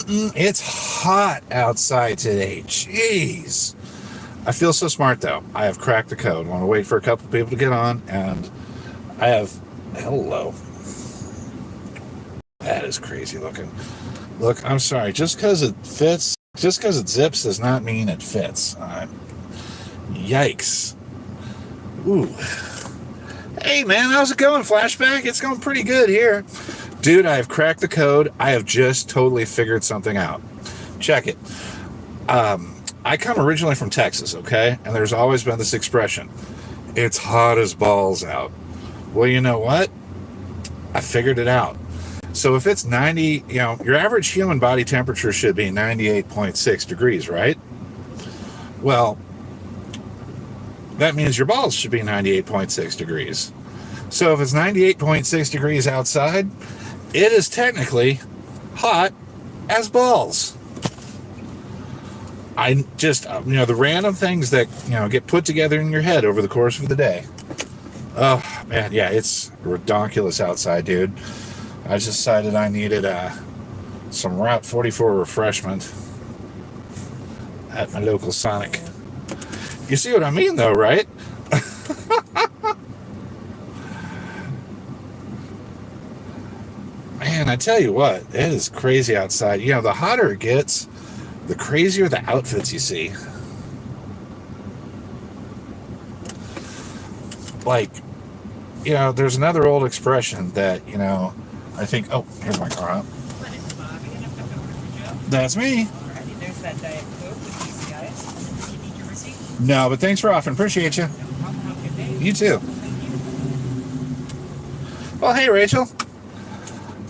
It's hot outside today. Jeez. I feel so smart, though. I have cracked the code. I want to wait for a couple people to get on, and I have... Hello. That is crazy looking. Look, I'm sorry. Just because it fits, just because it zips does not mean it fits. Yikes. Ooh. Hey, man, how's it going, Flashback? It's going pretty good here. Dude, I have cracked the code. I have just totally figured something out. Check it. I come originally from Texas, okay? And there's always been this expression. It's hot as balls out. Well, you know what? I figured it out. So if it's 90, your average human body temperature should be 98.6 degrees, right? Well, that means your balls should be 98.6 degrees. So if it's 98.6 degrees outside, it is technically hot as balls. I just, the random things that, get put together in your head over the course of the day. Oh, man, yeah, it's redonkulous outside, dude. I just decided I needed some Route 44 refreshment at my local Sonic. You see what I mean, though, right? Man, I tell you what, it is crazy outside. The hotter it gets, the crazier the outfits you see. Like, there's another old expression that, I think, oh, here's my car up. That's me. There's that Diet Coke with easy ice. Do you need your receipt? No, but thanks for offering. Appreciate you. You too. Well, hey, Rachel.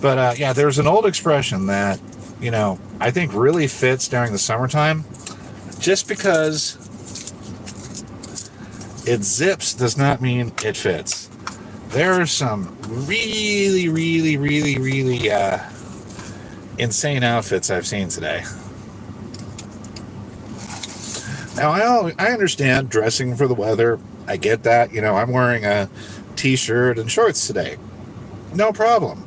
But, there's an old expression that, I think really fits during the summertime. Just because it zips does not mean it fits. There are some really, really, really, really insane outfits I've seen today. Now, I understand dressing for the weather. I get that. I'm wearing a t-shirt and shorts today. No problem.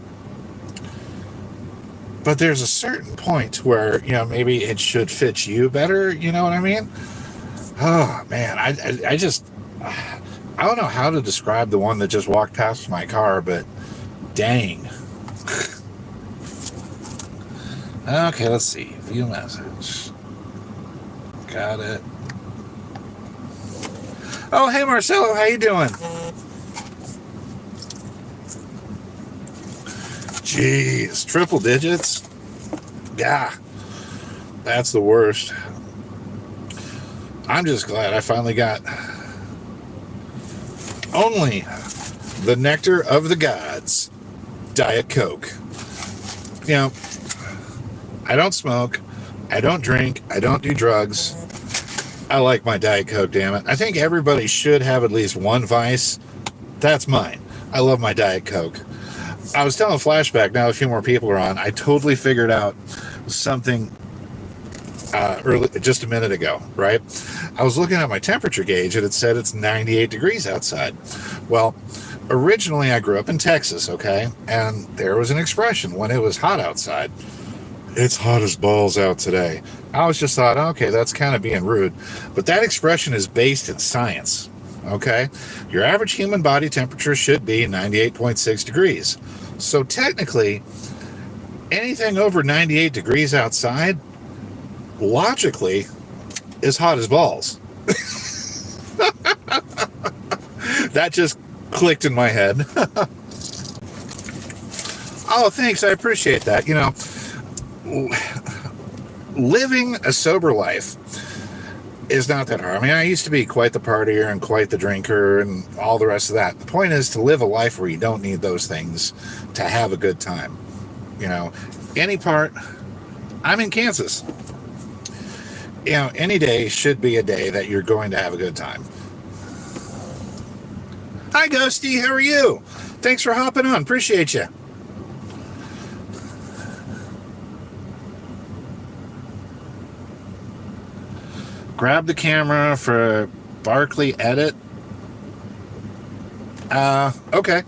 But there's a certain point where, maybe it should fit you better. You know what I mean? Oh, man. I just... I don't know how to describe the one that just walked past my car, but dang. Okay, let's see. View message. Got it. Oh, hey, Marcelo. How you doing? Jeez, triple digits? Yeah, that's the worst. I'm just glad I finally got only the nectar of the gods, Diet Coke. I don't smoke, I don't drink, I don't do drugs. I like my Diet Coke, damn it. I think everybody should have at least one vice. That's mine. I love my Diet Coke. I was telling Flashback, now a few more people are on, I totally figured out something early, just a minute ago, right? I was looking at my temperature gauge and it said it's 98 degrees outside. Well, originally I grew up in Texas, okay? And there was an expression when it was hot outside. It's hot as balls out today. I was just thought, okay, that's kind of being rude. But that expression is based in science, okay? Your average human body temperature should be 98.6 degrees. So technically, anything over 98 degrees outside, logically, is hot as balls. That just clicked in my head. Oh, thanks. I appreciate that. Living a sober life is not that hard. I mean, I used to be quite the partier and quite the drinker and all the rest of that. The point is to live a life where you don't need those things to have a good time. Any part, I'm in Kansas. Any day should be a day that you're going to have a good time. Hi, Ghosty. How are you? Thanks for hopping on. Appreciate you. Grab the camera for Barkley Edit. Okay.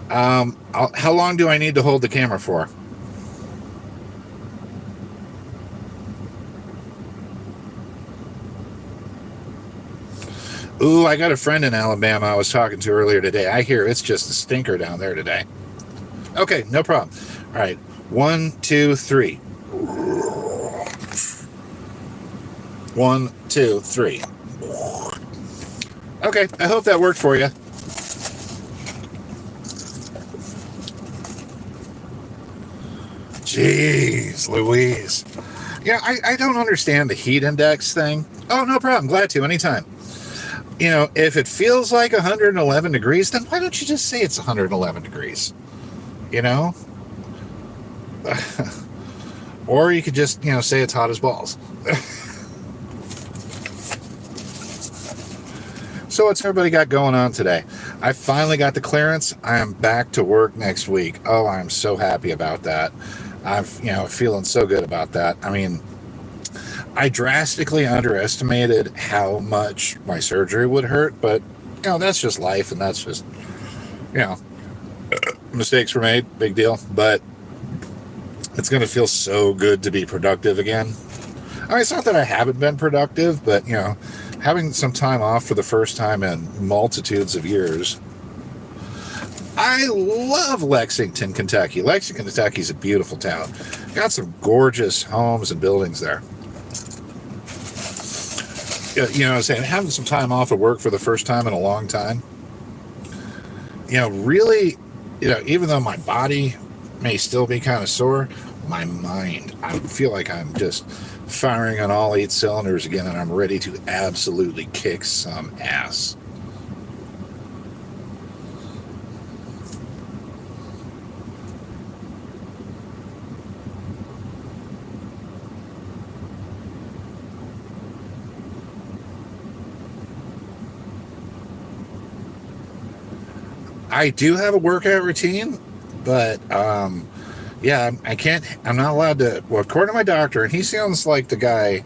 How long do I need to hold the camera for? Ooh, I got a friend in Alabama I was talking to earlier today. I hear it's just a stinker down there today. Okay, no problem. All right, 1, 2, 3. 1, 2, 3. Okay, I hope that worked for you. Jeez Louise. Yeah, I don't understand the heat index thing. Oh, no problem. Glad to, anytime. You know, if it feels like 111 degrees, then why don't you just say it's 111 degrees? You know? Or you could just, you know, say it's hot as balls. So what's everybody got going on today? I finally got the clearance. I am back to work next week. Oh, I'm so happy about that. Feeling so good about that. I mean, I drastically underestimated how much my surgery would hurt, but, you know, that's just life, and that's just, you know, mistakes were made, big deal, but it's going to feel so good to be productive again. I mean, it's not that I haven't been productive, but, you know, having some time off for the first time in multitudes of years. I love Lexington, Kentucky. Lexington, Kentucky is a beautiful town. Got some gorgeous homes and buildings there. You know what I'm saying? Having some time off of work for the first time in a long time. You know, really, you know, even though my body may still be kind of sore, my mind, I feel like I'm just firing on all 8 cylinders again, and I'm ready to absolutely kick some ass. I do have a workout routine, but yeah, I'm not allowed to. Well, according to my doctor, and he sounds like the guy.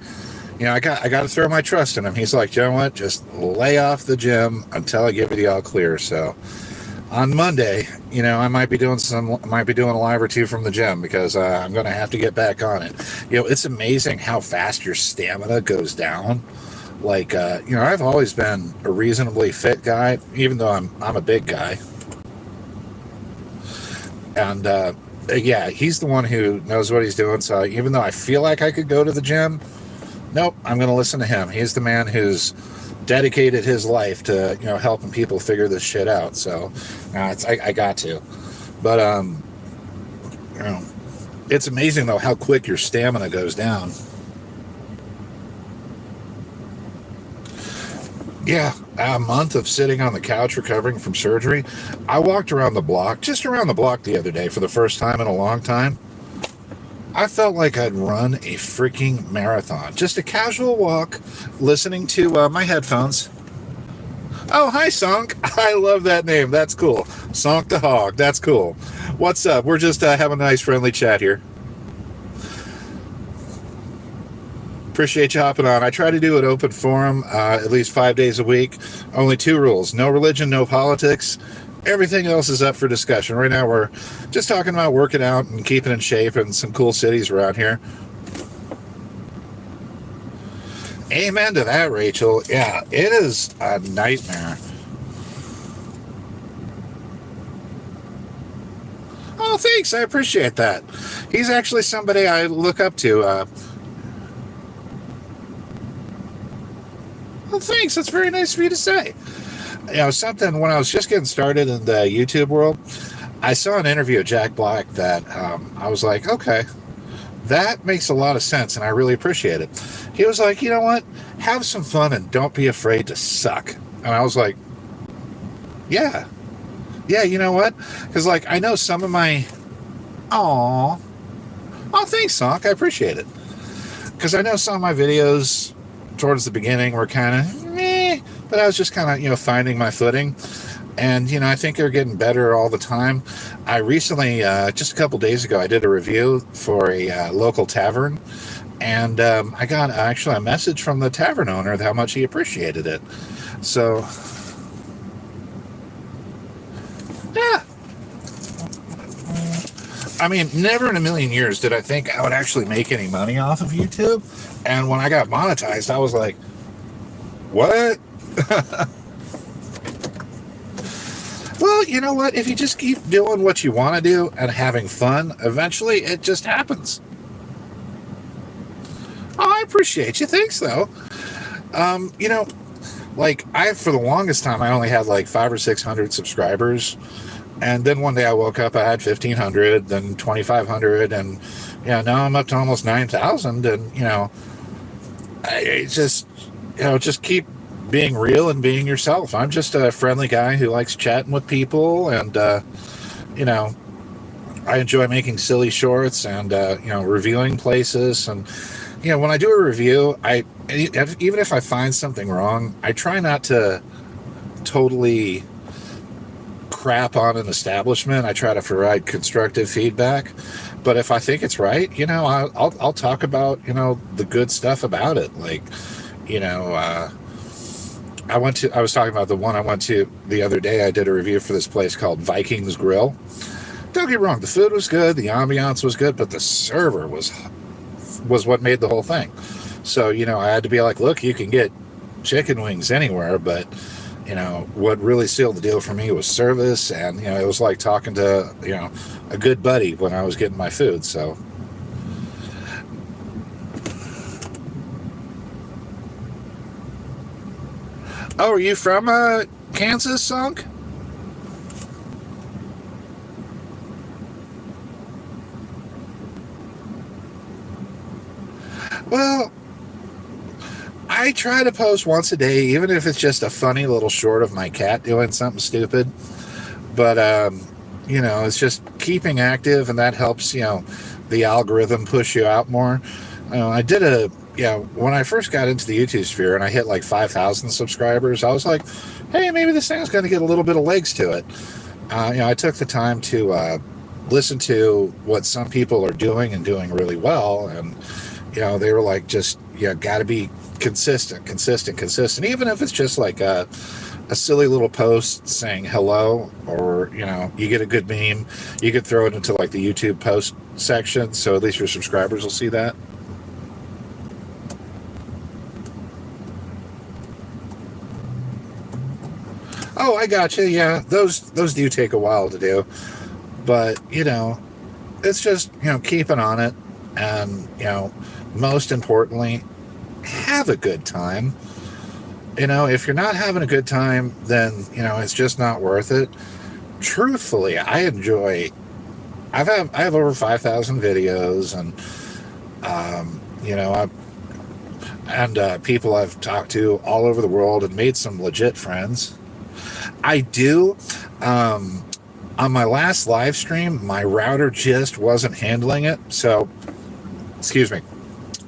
You know, I got to throw my trust in him. He's like, you know what? Just lay off the gym until I give you the all clear. So on Monday, you know, I might be doing a live or two from the gym, because I'm going to have to get back on it. You know, it's amazing how fast your stamina goes down. Like, you know, I've always been a reasonably fit guy, even though I'm a big guy. And yeah, he's the one who knows what he's doing. So even though I feel like I could go to the gym, nope, I'm going to listen to him. He's the man who's dedicated his life to, you know, helping people figure this shit out. So I got to. But you know, it's amazing though how quick your stamina goes down. Yeah, a month of sitting on the couch recovering from surgery. I walked around the block the other day for the first time in a long time. I felt like I'd run a freaking marathon. Just a casual walk, listening to my headphones. Oh, hi, Sonk. I love that name. That's cool. Sonk the Hog. That's cool. What's up? We're just having a nice, friendly chat here. Appreciate you hopping on. I try to do an open forum at least 5 days a week. Only 2 rules. No religion, no politics. Everything else is up for discussion. Right now we're just talking about working out and keeping in shape and some cool cities around here. Amen to that, Rachel. Yeah, it is a nightmare. Oh, thanks. I appreciate that. He's actually somebody I look up to. Well, thanks. That's very nice of you to say. You know, something, when I was just getting started in the YouTube world, I saw an interview of Jack Black that I was like, okay, that makes a lot of sense, and I really appreciate it. He was like, you know what? Have some fun and don't be afraid to suck. And I was like, yeah, you know what? Because, like, I know some of my... Oh, thanks, Sonk. I appreciate it. Because I know some of my videos towards the beginning were kind of meh, but I was just kind of, you know, finding my footing. And, you know, I think they're getting better all the time. I recently, just a couple days ago, I did a review for a local tavern. And I got actually a message from the tavern owner how much he appreciated it. So, yeah. I mean, never in a million years did I think I would actually make any money off of YouTube. And when I got monetized, I was like, what? Well, you know what? If you just keep doing what you want to do and having fun, eventually it just happens. Oh, I appreciate you. Thanks, though. You know, like for the longest time, I only had like 500 or 600 subscribers. And then one day I woke up, I had 1,500, then 2,500, and now I'm up to almost 9,000. And it's just just keep being real and being yourself. I'm just a friendly guy who likes chatting with people, and I enjoy making silly shorts and reviewing places. And when I do a review, even if I find something wrong, I try not to totally crap on an establishment. I try to provide constructive feedback, but if I think it's right, I'll talk about the good stuff about it. Like I was talking about the one I went to the other day. I did a review for this place called Vikings Grill. Don't get me wrong, the food was good, the ambiance was good, but the server was what made the whole thing. So I had to be like, look, you can get chicken wings anywhere, but what really sealed the deal for me was service. And it was like talking to a good buddy when I was getting my food. So are you from Kansas, Sunk? Well, I try to post once a day, even if it's just a funny little short of my cat doing something stupid. But, it's just keeping active, and that helps, the algorithm push you out more. I did when I first got into the YouTube sphere and I hit like 5,000 subscribers, I was like, hey, maybe this thing's going to get a little bit of legs to it. I took the time to listen to what some people are doing and doing really well. And, they were like, just, got to be consistent. Even if it's just like a silly little post saying hello, or, you get a good meme, you could throw it into like the YouTube post section. So at least your subscribers will see that. Oh, I gotcha. Yeah, those do take a while to do, but it's just keeping on it, and most importantly, have a good time. If you're not having a good time, then it's just not worth it. Truthfully, I have over 5,000 videos, and people I've talked to all over the world and made some legit friends. I do. On my last live stream, my router just wasn't handling it. So, excuse me.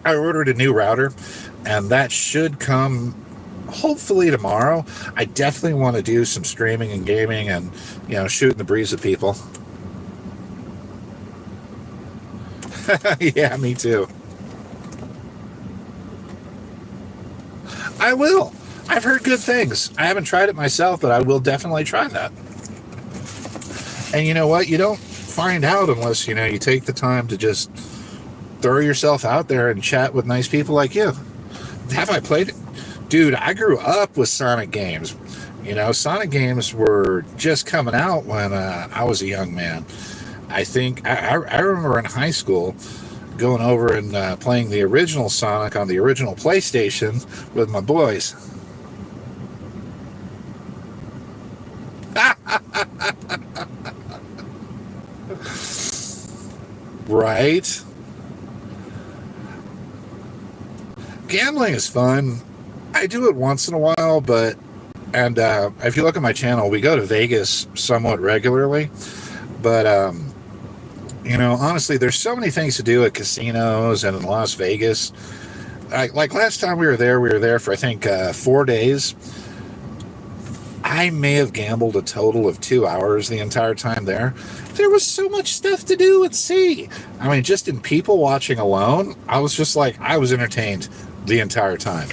I ordered a new router, and that should come hopefully tomorrow. I definitely want to do some streaming and gaming and, shooting the breeze with people. Yeah, me too. I will. I've heard good things. I haven't tried it myself, but I will definitely try that. And you know what? You don't find out unless, you take the time to just throw yourself out there and chat with nice people like you. Have I played it? Dude, I grew up with Sonic games. Sonic games were just coming out when I was a young man. I think, I remember in high school going over and playing the original Sonic on the original PlayStation with my boys. Right? Gambling is fun. I do it once in a while, and if you look at my channel, we go to Vegas somewhat regularly. But, honestly, there's so many things to do at casinos and in Las Vegas. Like last time we were there for, I think, 4 days. I may have gambled a total of 2 hours the entire time there. There was so much stuff to do and see. I mean, just in people watching alone, I was just like, I was entertained the entire time.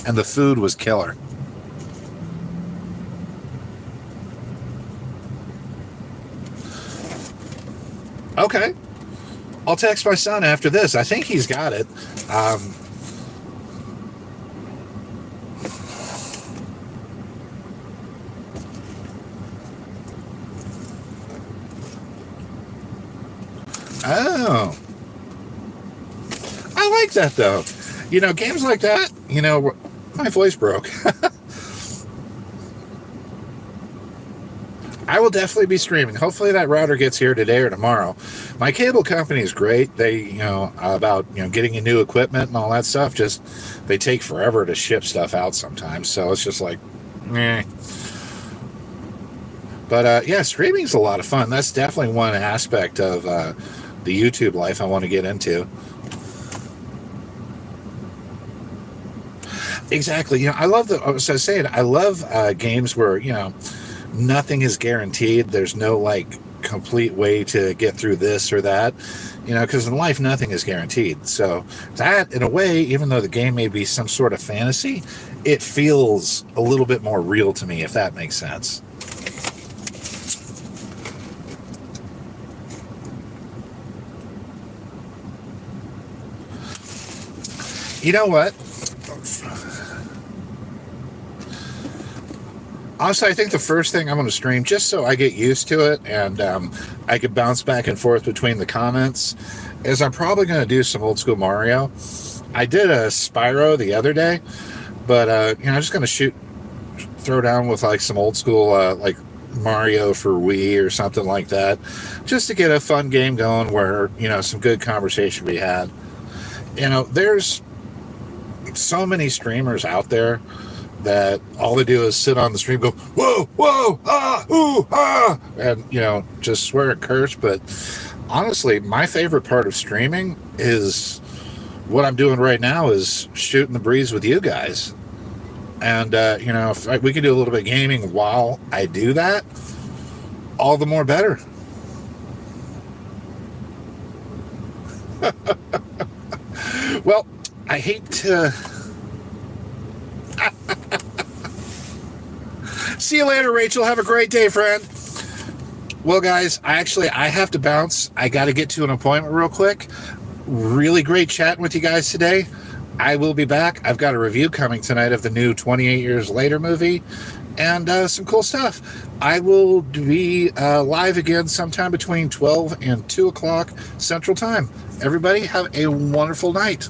And the food was killer. Okay. I'll text my son after this. I think he's got it. Oh. I like that, though. You know, games like that, you know, my voice broke. I will definitely be streaming. Hopefully that router gets here today or tomorrow. My cable company is great. They, you know, about, you know, getting you new equipment and all that stuff, just they take forever to ship stuff out sometimes. So it's just like, meh. But yeah, streaming's a lot of fun. That's definitely one aspect of the YouTube life I want to get into. Exactly. You know, I love I was saying, I love games where, you know, nothing is guaranteed. There's no like complete way to get through this or that, you know, because in life, nothing is guaranteed. So that, in a way, even though the game may be some sort of fantasy, it feels a little bit more real to me, if that makes sense. You know what? Honestly, I think the first thing I'm going to stream, just so I get used to it and I could bounce back and forth between the comments, is I'm probably going to do some old school Mario. I did a Spyro the other day, but you know, I'm just going to throw down with like some old school like Mario for Wii or something like that, just to get a fun game going where, you know, some good conversation we had. You know, there's so many streamers out there that all they do is sit on the stream, go, whoa, whoa, ah, ooh, ah, and, you know, just swear and curse. But honestly, my favorite part of streaming is what I'm doing right now, is shooting the breeze with you guys. And, you know, if we could do a little bit of gaming while I do that, all the more better. Well, I hate to... See you later, Rachel. Have a great day, friend. Well, guys, I have to bounce. I got to get to an appointment real quick. Really great chatting with you guys today. I will be back. I've got a review coming tonight of the new 28 Years Later movie and some cool stuff. I will be live again sometime between 12 and 2 o'clock Central Time. Everybody have a wonderful night.